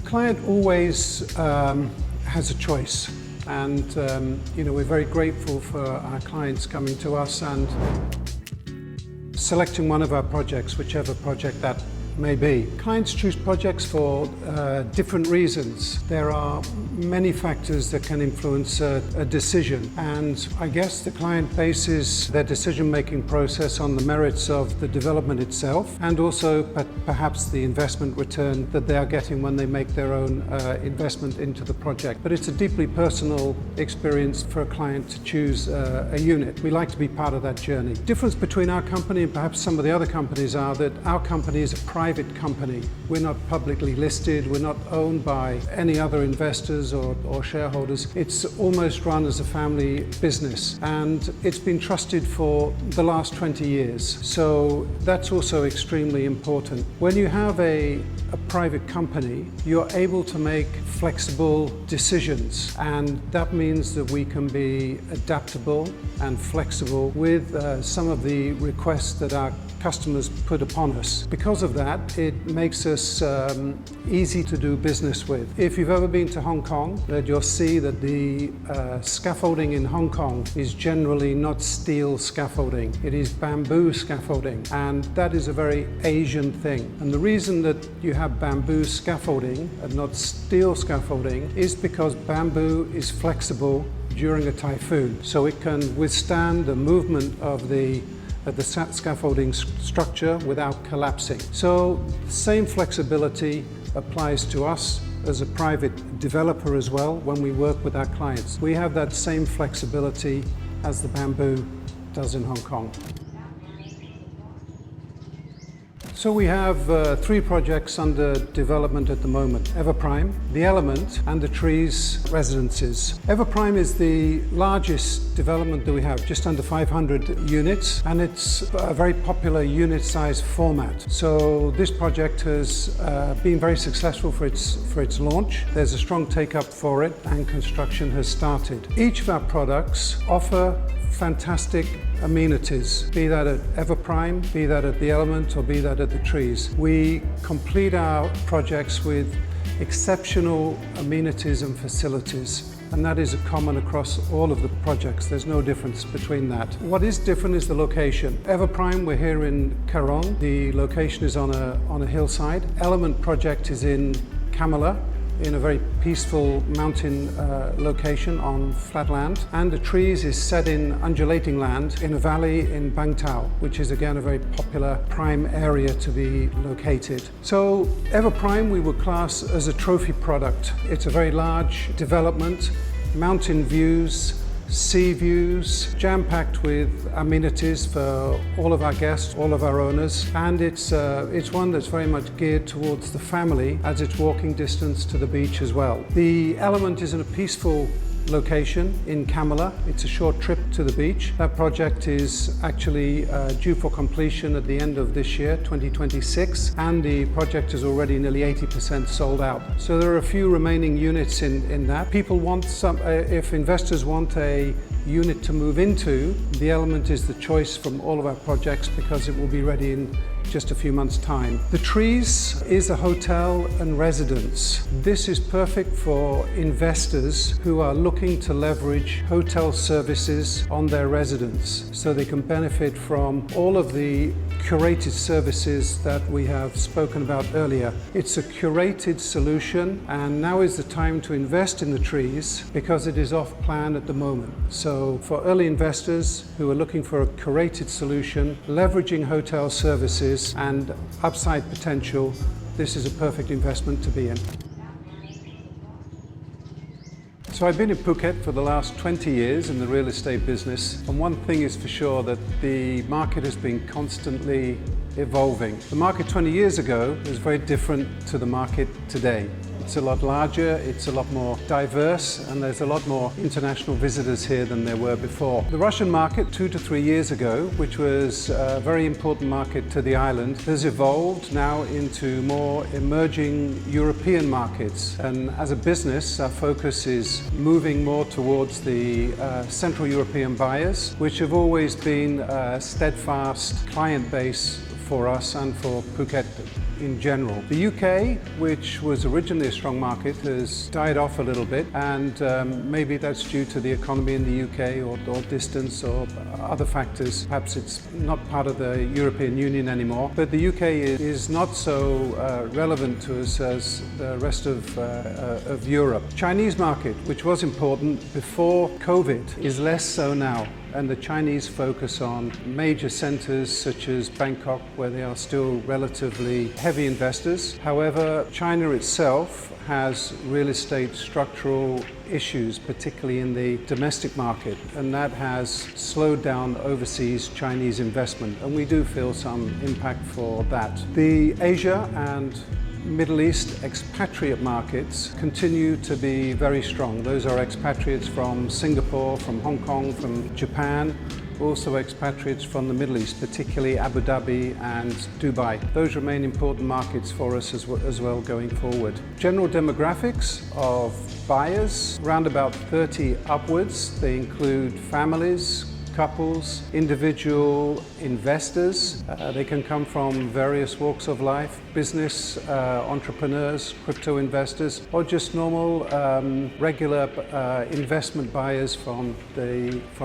Client always has a choice, and we're very grateful for our clients coming to us and selecting one of our projects, whichever project that may be. Clients choose projects for different reasons. There are many factors that can influence a decision, and I guess the client bases their decision-making process on the merits of the development itself, and also perhaps the investment return that they are getting when they make their own investment into the project. But it's a deeply personal experience for a client to choose a unit. We like to be part of that journey. The difference between our company and perhaps some of the other companies are that our company is a private company. We're not publicly listed, we're not owned by any other investors or shareholders. It's almost run as a family business, and it's been trusted for the last 20 years. So that's also extremely important. When you have a private company, you're able to make flexible decisions, and that means that we can be adaptable and flexible with some of the requests that our customers put upon us. Because of that, it makes us easy to do business with. If you've ever been to Hong Kong, you'll see that the scaffolding in Hong Kong is generally not steel scaffolding. It is bamboo scaffolding, and that is a very Asian thing. And the reason that you have bamboo scaffolding and not steel scaffolding is because bamboo is flexible during a typhoon, so it can withstand the movement of the scaffolding structure without collapsing. So the same flexibility applies to us as a private developer as well when we work with our clients. We have that same flexibility as the bamboo does in Hong Kong. So we have 3 projects under development at the moment: Everprime, The Element, and the Trees Residences. Everprime is the largest development that we have, just under 500 units, and it's a very popular unit size format. So this project has been very successful for its launch. There's a strong take-up for it, and construction has started. Each of our products offer fantastic amenities, be that at Everprime, be that at The Element, or be that at the Trees. We complete our projects with exceptional amenities and facilities, and that is common across all of the projects. There's no difference between that. What is different is the location. Everprime, we're here in Karong. The location is on a hillside. Element project is in Kamala, in a very peaceful mountain location on flat land. And the Trees is set in undulating land in a valley in Bang Tao, which is again a very popular prime area to be located. So Everprime we would class as a trophy product. It's a very large development, mountain views, sea views, jam-packed with amenities for all of our guests, all of our owners, and it's one that's very much geared towards the family as it's walking distance to the beach as well. The Element is in a peaceful location in Kamala. It's a short trip to the beach. That project is actually due for completion at the end of this year, 2026, and the project is already nearly 80% sold out. So there are a few remaining units in that. People want if investors want a unit to move into, The Element is the choice from all of our projects because it will be ready in just a few months' time. The Trees is a hotel and residence. This is perfect for investors who are looking to leverage hotel services on their residence, so they can benefit from all of the curated services that we have spoken about earlier. It's a curated solution, and now is the time to invest in the Trees because it is off plan at the moment. So for early investors who are looking for a curated solution, leveraging hotel services and upside potential, this is a perfect investment to be in. So I've been in Phuket for the last 20 years in the real estate business, and one thing is for sure, that the market has been constantly evolving. The market 20 years ago was very different to the market today. It's a lot larger, it's a lot more diverse, and there's a lot more international visitors here than there were before. The Russian market 2 to 3 years ago, which was a very important market to the island, has evolved now into more emerging European markets. And as a business, our focus is moving more towards the Central European buyers, which have always been a steadfast client base for us and for Phuket in general. The UK, which was originally a strong market, has died off a little bit, and maybe that's due to the economy in the UK or distance or other factors. Perhaps it's not part of the European Union anymore, but the UK is not so relevant to us as the rest of Europe. Chinese market, which was important before COVID, is less so now. And the Chinese focus on major centers such as Bangkok, where they are still relatively heavy investors. However, China itself has real estate structural issues, particularly in the domestic market, and that has slowed down overseas Chinese investment, and we do feel some impact for that. The Asia and Middle East expatriate markets continue to be very strong. Those are expatriates from Singapore, from Hong Kong, from Japan, also expatriates from the Middle East, particularly Abu Dhabi and Dubai. Those remain important markets for us as well going forward. General demographics of buyers, around about 30 upwards. They include families, couples, individual investors. They can come from various walks of life, business entrepreneurs, crypto investors, or just normal regular investment buyers from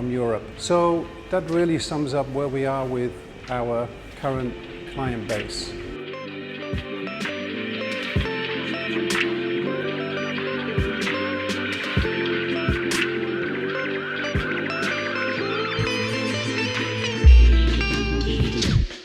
Europe. So that really sums up where we are with our current client base.